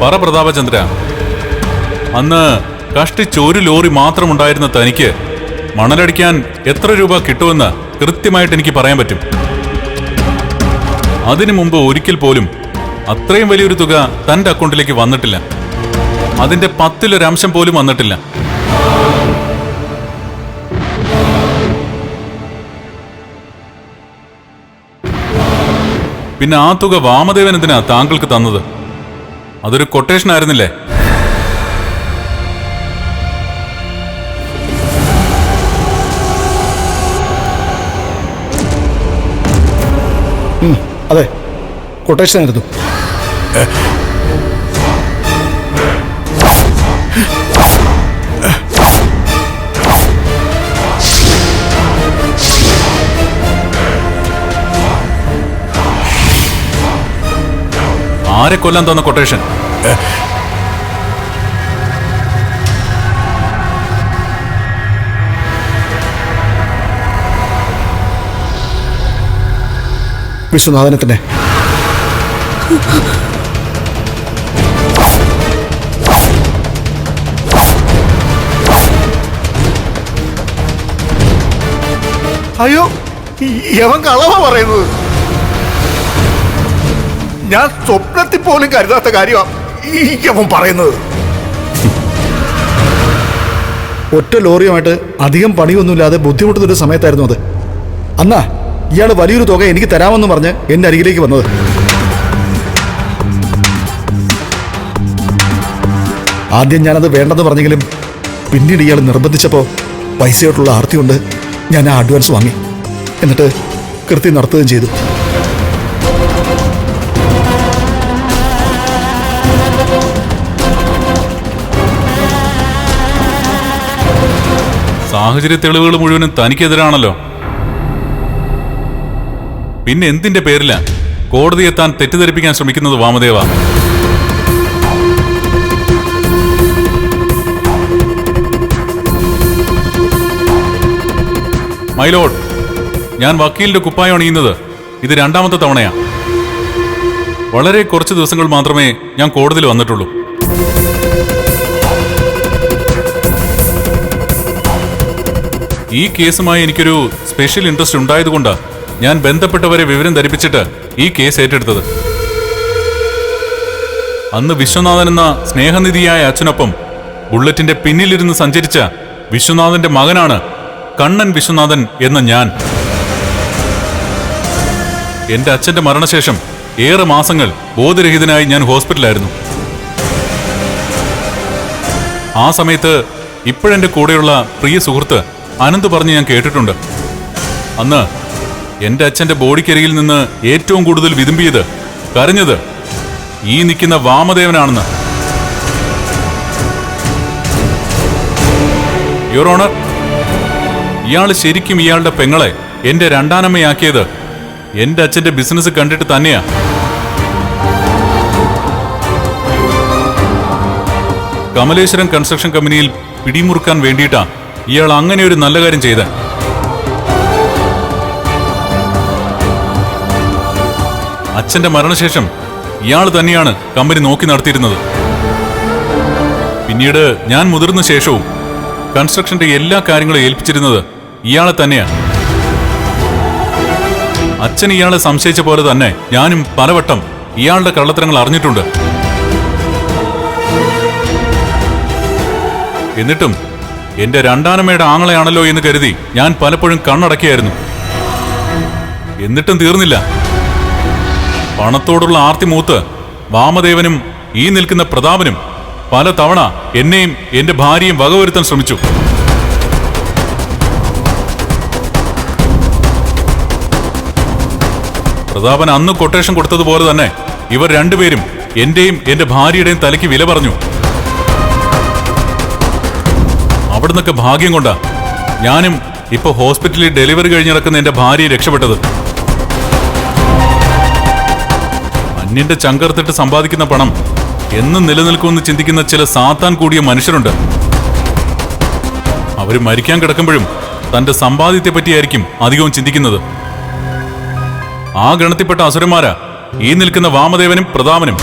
പറ പ്രതാപചന്ദ്ര, അന്ന് കഷ്ടിച്ച് ഒരു ലോറി മാത്രമുണ്ടായിരുന്ന തനിക്ക് മണലടിക്കാൻ എത്ര രൂപ കിട്ടുമെന്ന് കൃത്യമായിട്ട് എനിക്ക് പറയാൻ പറ്റും. അതിനു മുമ്പ് ഒരിക്കൽ പോലും അത്രയും വലിയൊരു തുക തന്റെ അക്കൗണ്ടിലേക്ക് വന്നിട്ടില്ല. അതിന്റെ 10% പോലും വന്നിട്ടില്ല. പിന്നെ ആ തുക വാമദേവൻ എന്തിനാ താങ്കൾക്ക് തന്നത്? അതൊരു കൊട്ടേഷൻ ആയിരുന്നില്ലേ? അതെ, കൊട്ടേഷൻ ആയിരുന്നു. ആരെ കൊല്ലാൻ തന്ന കൊട്ടേഷൻ? വിശ്വനാഥനെ തന്നെ. അയ്യോ, യവൻ കളവാ പറയുന്നത്. ഞാൻ സ്വപ്നത്തിൽ പോലും കരുതാത്ത കാര്യമാണ് യവൻ പറയുന്നത്. ഒറ്റ ലോറിയുമായിട്ട് അധികം പണിയൊന്നുമില്ലാതെ ബുദ്ധിമുട്ടുന്നൊരു സമയത്തായിരുന്നു അത്. അന്നാ ഇയാൾ വലിയൊരു തുക എനിക്ക് തരാമെന്ന് പറഞ്ഞ് എന്റെ അരികിലേക്ക് വന്നത്. ആദ്യം ഞാനത് വേണ്ടെന്ന് പറഞ്ഞെങ്കിലും പിന്നീട് ഇയാൾ നിർബന്ധിച്ചപ്പോൾ പൈസയോട്ടുള്ള ആർത്തി കൊണ്ട് ഞാൻ ആ അഡ്വാൻസ് വാങ്ങി. എന്നിട്ട് കൃത്യം നടത്തുകയും ചെയ്തു. സാഹചര്യ തെളിവുകൾ മുഴുവനും തനിക്കെതിരാണല്ലോ. പിന്നെ എന്തിന്റെ പേരില കോടതിയെ താൻ തെറ്റിദ്ധരിപ്പിക്കാൻ ശ്രമിക്കുന്നത് വാമദേവ? മൈലോഡ്, ഞാൻ വക്കീലിന്റെ കുപ്പായം അണിയുന്നത് ഇത് 2ാമത്തെ തവണയാ. വളരെ കുറച്ച് ദിവസങ്ങൾ മാത്രമേ ഞാൻ കോടതിയിൽ വന്നിട്ടുള്ളൂ. ഈ കേസുമായി എനിക്കൊരു സ്പെഷ്യൽ ഇൻട്രസ്റ്റ് ഉണ്ടായതുകൊണ്ട് ഞാൻ ബന്ധപ്പെട്ടവരെ വിവരം ധരിപ്പിച്ചിട്ട് ഈ കേസ് ഏറ്റെടുത്തത്. അന്ന് വിശ്വനാഥൻ എന്ന സ്നേഹനിധിയായ അച്ഛനൊപ്പം ബുള്ളറ്റിന്റെ പിന്നിലിരുന്ന് സഞ്ചരിച്ച വിശ്വനാഥന്റെ മകനാണ് കണ്ണൻ വിശ്വനാഥൻ എന്ന ഞാൻ. എന്റെ അച്ഛന്റെ മരണശേഷം ഏറെ മാസങ്ങൾ ബോധരഹിതനായി ഞാൻ ഹോസ്പിറ്റലായിരുന്നു. ആ സമയത്ത് ഇപ്പോഴെന്റെ കൂടെയുള്ള പ്രിയ സുഹൃത്ത് അനന്ത് പറഞ്ഞ് ഞാൻ കേട്ടിട്ടുണ്ട്, അന്ന് എന്റെ അച്ഛന്റെ ബോഡിക്കരികിൽ നിന്ന് ഏറ്റവും കൂടുതൽ വിതുമ്പിയത്, കരഞ്ഞത് ഈ നിൽക്കുന്ന വാമദേവനാണെന്ന്. യുവർ ഓണർ, ഇയാൾ ശരിക്കും ഇയാളുടെ പെങ്ങളെ എന്റെ 2ാനമ്മയാക്കിയത് എന്റെ അച്ഛന്റെ ബിസിനസ് കണ്ടിട്ട് തന്നെയാ. കമലേശ്വരം കൺസ്ട്രക്ഷൻ കമ്പനിയിൽ പിടിമുറുക്കാൻ വേണ്ടിയിട്ടാ ഇയാൾ അങ്ങനെ ഒരു നല്ല കാര്യം ചെയ്ത. അച്ഛന്റെ മരണശേഷം ഇയാൾ തന്നെയാണ് കമ്പനി നോക്കി നടത്തിയിരുന്നത്. പിന്നീട് ഞാൻ മുതിർന്ന ശേഷവും കൺസ്ട്രക്ഷന്റെ എല്ലാ കാര്യങ്ങളും ഏൽപ്പിച്ചിരുന്നത് ഇയാളെ തന്നെയാണ്. അച്ഛൻ ഇയാളെ സംശയിച്ച പോലെ തന്നെ ഞാനും പലവട്ടം ഇയാളുടെ കള്ളത്തരങ്ങൾ അറിഞ്ഞിട്ടുണ്ട്. എന്നിട്ടും എന്റെ 2ാനമ്മയുടെ ആങ്ങളെയാണല്ലോ എന്ന് കരുതി ഞാൻ പലപ്പോഴും കണ്ണടക്കിയായിരുന്നു. എന്നിട്ടും തീർന്നില്ല. പണത്തോടുള്ള ആർത്തി മൂത്ത് വാമദേവനും ഈ നിൽക്കുന്ന പ്രതാപനും പല തവണ എന്നെയും എന്റെ ഭാര്യയും വകവരുത്താൻ ശ്രമിച്ചു. പ്രതാപൻ അന്ന് കൊട്ടേഷൻ കൊടുത്തതുപോലെ തന്നെ ഇവർ രണ്ടുപേരും എന്റെയും എന്റെ ഭാര്യയുടെയും തലയ്ക്ക് വില പറഞ്ഞു. അവിടുന്നൊക്കെ ഭാഗ്യം കൊണ്ടാ ഞാനും ഇപ്പൊ ഹോസ്പിറ്റലിൽ ഡെലിവറി കഴിഞ്ഞ് നടക്കുന്ന എന്റെ ഭാര്യയെ രക്ഷപ്പെട്ടത്. അന്യന്റെ ചങ്കർത്തിട്ട് സമ്പാദിക്കുന്ന പണം എന്നും നിലനിൽക്കുമെന്ന് ചിന്തിക്കുന്ന ചില സാത്താൻ കൂടിയ മനുഷ്യരുണ്ട്. അവര് മരിക്കാൻ കിടക്കുമ്പോഴും തന്റെ സമ്പാദ്യത്തെ പറ്റിയായിരിക്കും അധികവും ചിന്തിക്കുന്നത്. ആ ഗണത്തിൽപ്പെട്ട അസുരന്മാരാ ഈ നിൽക്കുന്ന വാമദേവനും പ്രതാപനും.